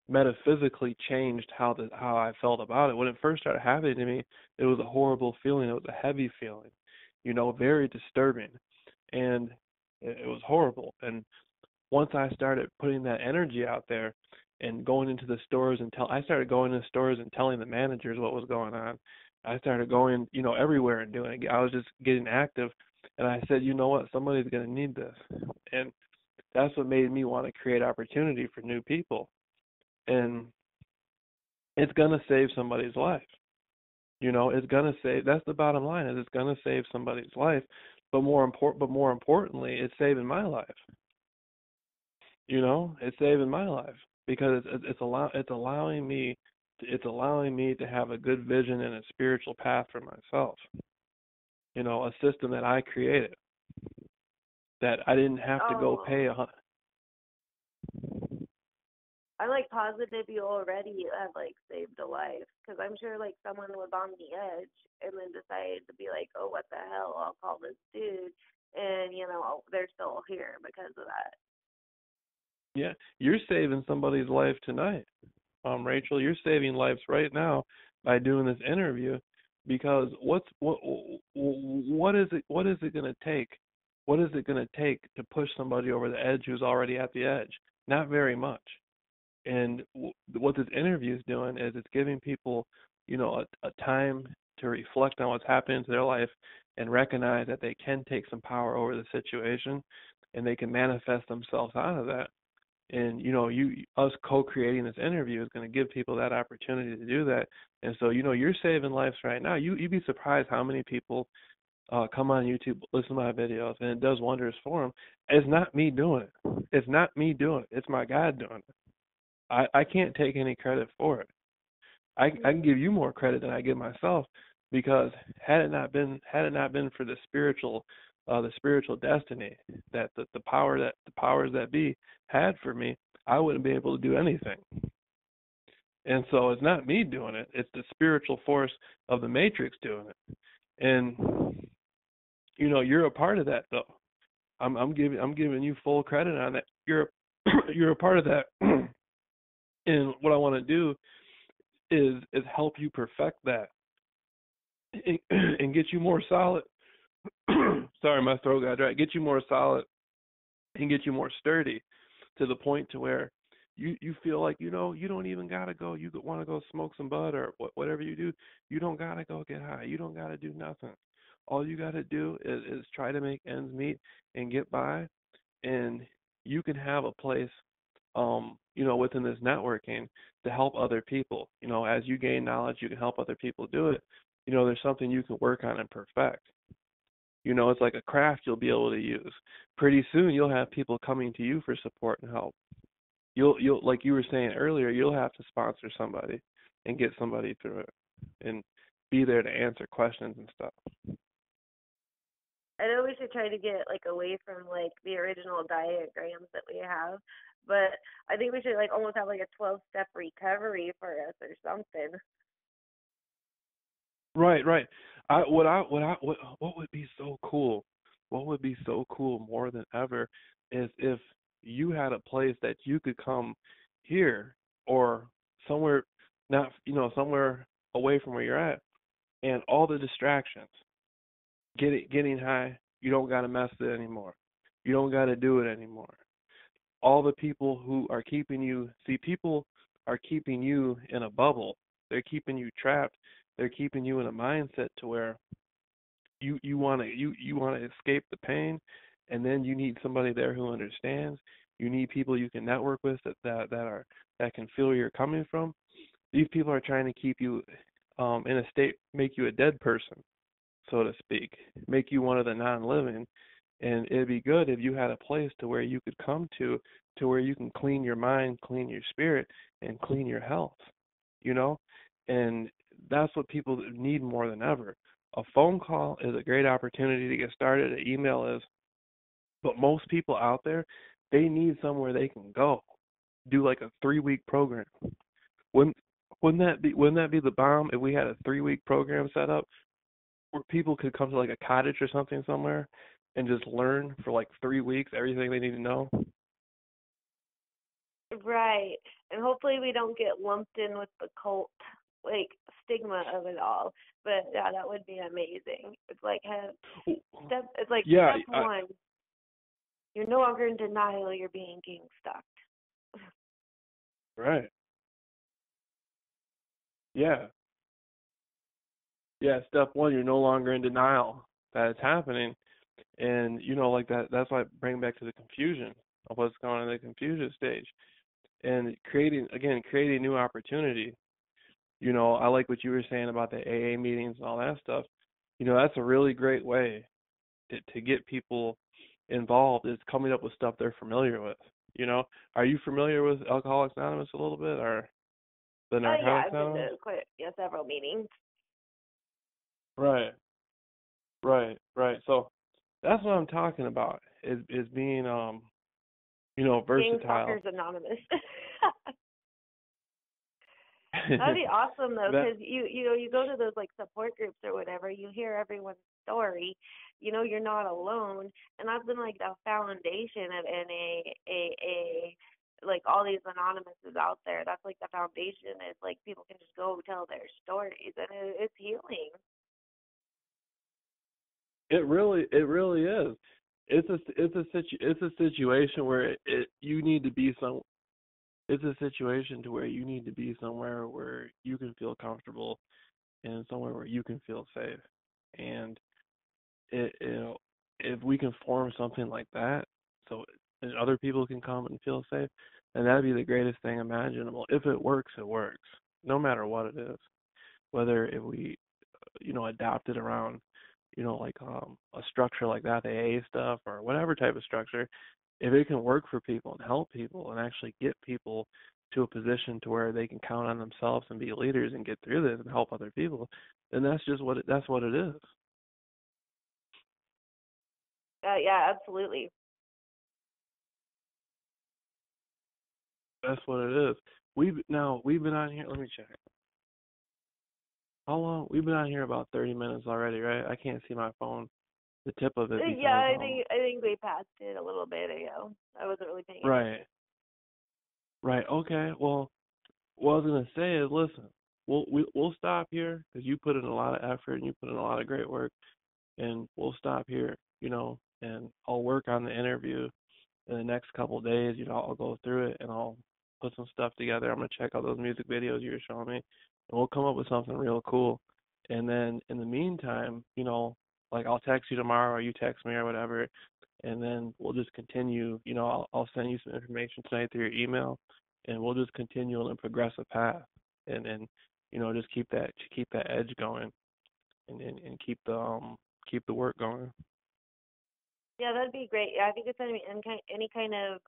metaphysically changed how I felt about it. When it first started happening to me, it was a horrible feeling. It was a heavy feeling, very disturbing, and it was horrible. And once I started putting that energy out there and going into the stores I started going to stores and telling the managers what was going on. I started going, everywhere and doing it. I was just getting active, and I said, you know what, somebody's going to need this, and that's what made me want to create opportunity for new people, and it's going to save somebody's life. It's going to save. That's the bottom line. Is it's going to save somebody's life, but more importantly, it's saving my life. It's saving my life because it's allowing me to have a good vision and a spiritual path for myself. A system that I created that I didn't have to go Oh, pay a. I'm like positive you already have like saved a life because I'm sure like someone was on the edge and then decided to be like, oh, what the hell? I'll call this dude, and they're still here because of that. Yeah, you're saving somebody's life tonight, Rachel. You're saving lives right now by doing this interview because what is it going to take? What is it going to take to push somebody over the edge who's already at the edge? Not very much. And what this interview is doing is it's giving people, a time to reflect on what's happening to their life and recognize that they can take some power over the situation and they can manifest themselves out of that. And us co-creating this interview is going to give people that opportunity to do that. And so you're saving lives right now. You'd be surprised how many people come on YouTube, listen to my videos, and it does wonders for them. It's not me doing it. It's not me doing it. It's my God doing it. I can't take any credit for it. I can give you more credit than I give myself because had it not been for the spiritual destiny that the powers that be had for me, I wouldn't be able to do anything. And so it's not me doing it; it's the spiritual force of the Matrix doing it. And you're a part of that, though. I'm giving you full credit on that. You're a part of that. And what I want to do is help you perfect that and get you more solid. Sorry, my throat got dry. Get you more solid and get you more sturdy to the point to where you feel like you don't even gotta go. You want to go smoke some bud or whatever you do. You don't gotta go get high. You don't gotta do nothing. All you gotta do is try to make ends meet and get by, and you can have a place within this networking to help other people. As you gain knowledge, you can help other people do it. There's something you can work on and perfect. It's like a craft you'll be able to use. Pretty soon you'll have people coming to you for support and help. You'll like you were saying earlier, you'll have to sponsor somebody and get somebody through it and be there to answer questions and stuff. I know we should try to get like away from like the original diagrams that we have, but I think we should like almost have like a 12-step recovery for us or something. Right, right. What would be so cool? What would be so cool more than ever is if you had a place that you could come here or somewhere not somewhere away from where you're at and all the distractions, getting high, you don't gotta mess it anymore. You don't gotta do it anymore. All the people who are keeping you see people are keeping you in a bubble. They're keeping you trapped. They're keeping you in a mindset to where you want to escape the pain, and then you need somebody there who understands. You need people you can network with that can feel where you're coming from. These people are trying to keep you in a state, make you a dead person. so to speak, make you one of the non-living. And it'd be good if you had a place to where you could come to where you can clean your mind, clean your spirit, and clean your health, you know? And that's what people need more than ever. A phone call is a great opportunity to get started. An email is, but most people out there, they need somewhere they can go. Do like a 3 week program. Wouldn't wouldn't that be the bomb if we had a 3 week program set up where people could come to like a cottage or something somewhere and just learn for like 3 weeks everything they need to know? Right. And hopefully we don't get lumped in with the cult like stigma of it all. But yeah, that would be amazing. It's like Yeah, step one, you're no longer in denial, you're being gang stalked. right. Yeah. Yeah, step one, you're no longer in denial that it's happening. And like that's why I bring back to the confusion of what's going on in the confusion stage. And creating new opportunity. I like what you were saying about the AA meetings and all that stuff. That's a really great way to get people involved, is coming up with stuff they're familiar with. Are you familiar with Alcoholics Anonymous a little bit, or the Oh yeah, Narcotics I've been Anonymous? to several meetings. Right, right. So that's what I'm talking about, is being Gang versatile. Stalkers Anonymous. That'd be awesome though, that because you go to those like support groups or whatever, you hear everyone's story, you're not alone, and that's been like the foundation of NA, AA, like all these anonymouses out there. That's like the foundation is like people can just go tell their stories, and it's healing. it really is. It's a situation where you need to be some. It's a situation to where you need to be somewhere where you can feel comfortable and somewhere where you can feel safe. And if we can form something like that, so and other people can come and feel safe, then that'd be the greatest thing imaginable. If it works, it works, no matter what it is. Whether if we, adapt it around, like a structure like that, the AA stuff or whatever type of structure, if it can work for people and help people and actually get people to a position to where they can count on themselves and be leaders and get through this and help other people, then that's what it is. Yeah, absolutely. That's what it is. We've been on here. Let me check. How long? We've been on here about 30 minutes already, right? I can't see my phone, the tip of it, Yeah, because I think we passed it a little bit ago. I wasn't really paying attention. right, right. Okay. Well, what I was gonna say is, listen, we'll stop here because you put in a lot of effort and you put in a lot of great work, and we'll stop here, and I'll work on the interview in the next couple of days. I'll go through it and I'll put some stuff together. I'm gonna check out those music videos you were showing me, and we'll come up with something real cool. And then in the meantime, like I'll text you tomorrow or you text me or whatever, and then we'll just continue. I'll send you some information tonight through your email, and we'll just continue on a progressive path, and just keep that edge going, and keep the work going. Yeah, that'd be great. Yeah, I think it's send me any kind of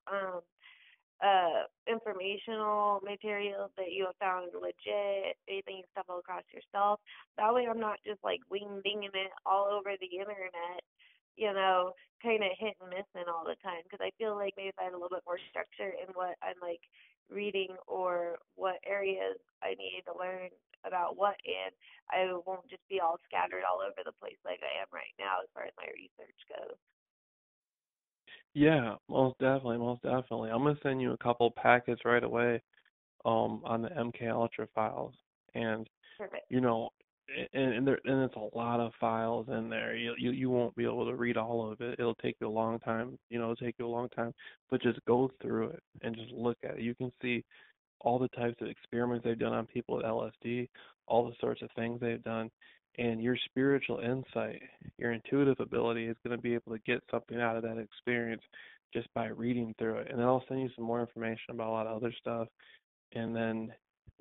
informational material that you have found legit, anything you stumble across yourself. That way I'm not just like wing dinging it all over the internet, kind of hit and missing all the time. Because I feel like maybe if I had a little bit more structure in what I'm like reading or what areas I need to learn about what, and I won't just be all scattered all over the place like I am right now as far as my research goes. Yeah, most definitely, most definitely. I'm gonna send you a couple packets right away, on the MK Ultra files, and Perfect. you know, and it's a lot of files in there. You won't be able to read all of it. It'll take you a long time. It'll take you a long time, but just go through it and just look at it. You can see all the types of experiments they've done on people with LSD, all the sorts of things they've done, and your spiritual insight, your intuitive ability is going to be able to get something out of that experience just by reading through it. And then I'll send you some more information about a lot of other stuff. And then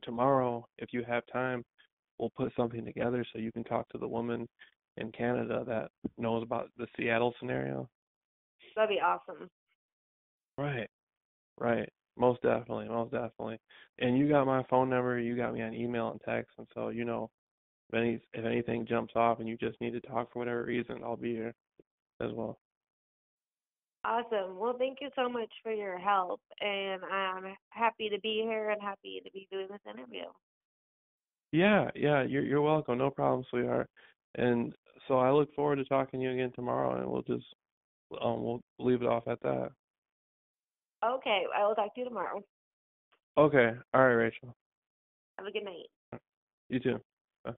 tomorrow, if you have time, we'll put something together so you can talk to the woman in Canada that knows about the Seattle scenario. That'd be awesome. Right, right. Most definitely, most definitely. And you got my phone number, you got me on email and text, and so if anything jumps off and you just need to talk for whatever reason, I'll be here as well. Awesome. Well, thank you so much for your help, and I'm happy to be here and happy to be doing this interview. Yeah, yeah, you're welcome. No problem, sweetheart. And so I look forward to talking to you again tomorrow, and we'll leave it off at that. Okay, I will talk to you tomorrow. Okay. All right, Rachel. Have a good night. You too. Bye.